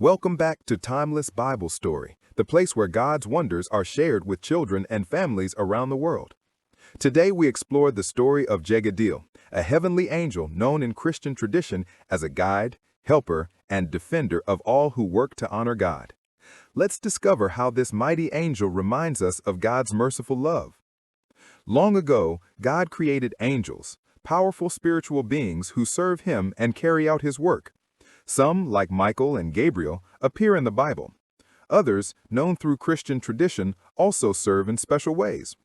Welcome back to Timeless Bible Story, the place where God's wonders are shared with children and families around the world. Today we explore the story of Jegudiel, a heavenly angel known in Christian tradition as a guide, helper, and defender of all who work to honor God. Let's discover how this mighty angel reminds us of God's merciful love. Long ago, God created angels, powerful spiritual beings who serve Him and carry out His work. Some, like Michael and Gabriel, appear in the Bible. Others, known through Christian tradition, also serve in special ways.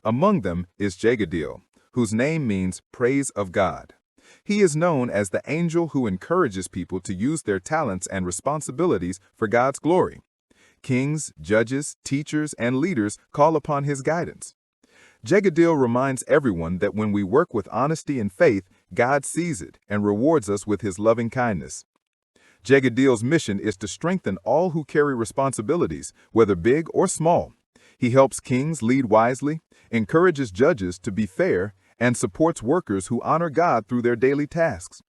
Among them is Jegudiel, whose name means praise of God. He is known as the angel who encourages people to use their talents and responsibilities for God's glory. Kings, judges, teachers, and leaders call upon his guidance. Jegudiel reminds everyone that when we work with honesty and faith, God sees it and rewards us with his loving kindness. Jegudiel's mission is to strengthen all who carry responsibilities, whether big or small. He helps kings lead wisely, encourages judges to be fair, and supports workers who honor God through their daily tasks.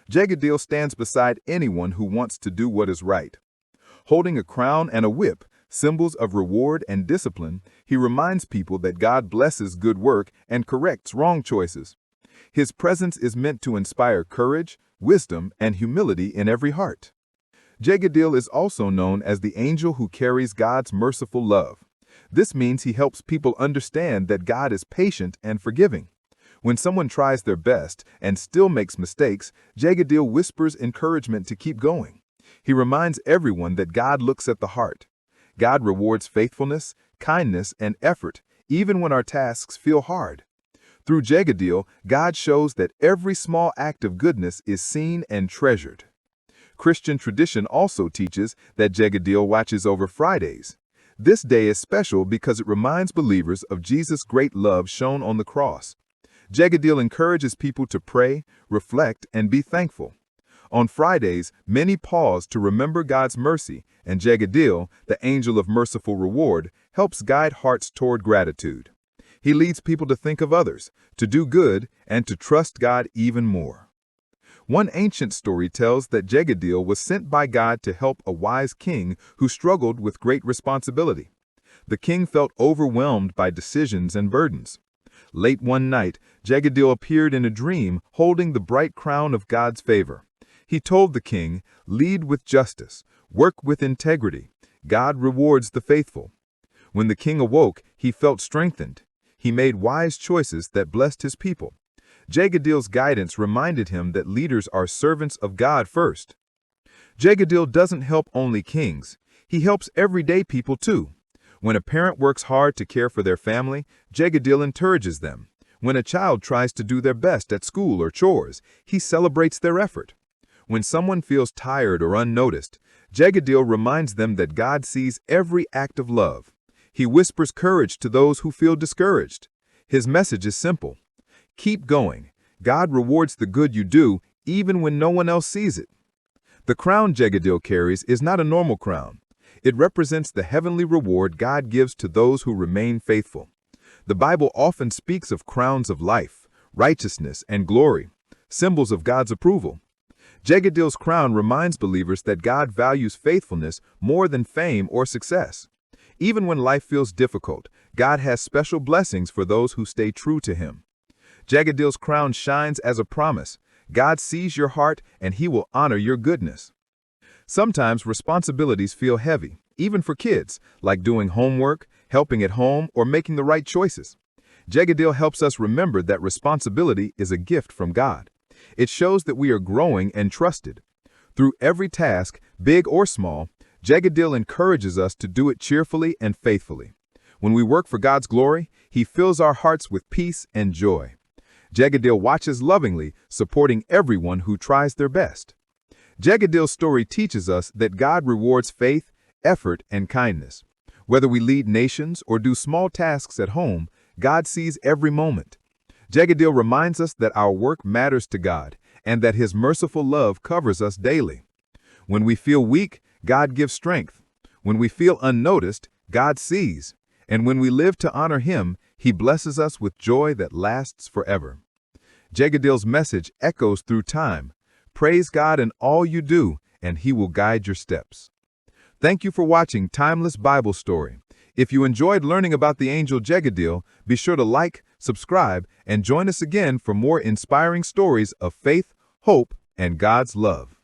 Jegudiel stands beside anyone who wants to do what is right. Holding a crown and a whip, symbols of reward and discipline, he reminds people that God blesses good work and corrects wrong choices. His presence is meant to inspire courage, wisdom, and humility in every heart. Jegudiel is also known as the angel who carries God's merciful love. This means he helps people understand that God is patient and forgiving. When someone tries their best and still makes mistakes, Jegudiel whispers encouragement to keep going. He reminds everyone that God looks at the heart. God rewards faithfulness, kindness, and effort, even when our tasks feel hard. Through Jegudiel, God shows that every small act of goodness is seen and treasured. Christian tradition also teaches that Jegudiel watches over Fridays. This day is special because it reminds believers of Jesus' great love shown on the cross. Jegudiel encourages people to pray, reflect, and be thankful. On Fridays, many pause to remember God's mercy, and Jegudiel, the angel of merciful reward, helps guide hearts toward gratitude. He leads people to think of others, to do good, and to trust God even more. One ancient story tells that Jegudiel was sent by God to help a wise king who struggled with great responsibility. The king felt overwhelmed by decisions and burdens. Late one night, Jegudiel appeared in a dream holding the bright crown of God's favor. He told the king, "Lead with justice, work with integrity. God rewards the faithful." When the king awoke, he felt strengthened. He made wise choices that blessed his people. Jegudiel's guidance reminded him that leaders are servants of God first. Jegudiel doesn't help only kings. He helps everyday people too. When a parent works hard to care for their family, Jegudiel encourages them. When a child tries to do their best at school or chores, he celebrates their effort. When someone feels tired or unnoticed, Jegudiel reminds them that God sees every act of love. He whispers courage to those who feel discouraged. His message is simple. Keep going. God rewards the good you do, even when no one else sees it. The crown Jegudiel carries is not a normal crown. It represents the heavenly reward God gives to those who remain faithful. The Bible often speaks of crowns of life, righteousness, and glory, symbols of God's approval. Jegudiel's crown reminds believers that God values faithfulness more than fame or success. Even when life feels difficult, God has special blessings for those who stay true to Him. Jegudiel's crown shines as a promise. God sees your heart and He will honor your goodness. Sometimes responsibilities feel heavy, even for kids, like doing homework, helping at home, or making the right choices. Jegudiel helps us remember that responsibility is a gift from God. It shows that we are growing and trusted. Through every task, big or small, Jegudiel encourages us to do it cheerfully and faithfully. When we work for God's glory, He fills our hearts with peace and joy. Jegudiel watches lovingly, supporting everyone who tries their best. Jegudiel's story teaches us that God rewards faith, effort, and kindness. Whether we lead nations or do small tasks at home, God sees every moment. Jegudiel reminds us that our work matters to God and that His merciful love covers us daily. When we feel weak, God gives strength. When we feel unnoticed, God sees. And when we live to honor Him, He blesses us with joy that lasts forever. Jegudiel's message echoes through time. Praise God in all you do and He will guide your steps. Thank you for watching Timeless Bible Story. If you enjoyed learning about the angel Jegudiel, be sure to like, subscribe, and join us again for more inspiring stories of faith, hope, and God's love.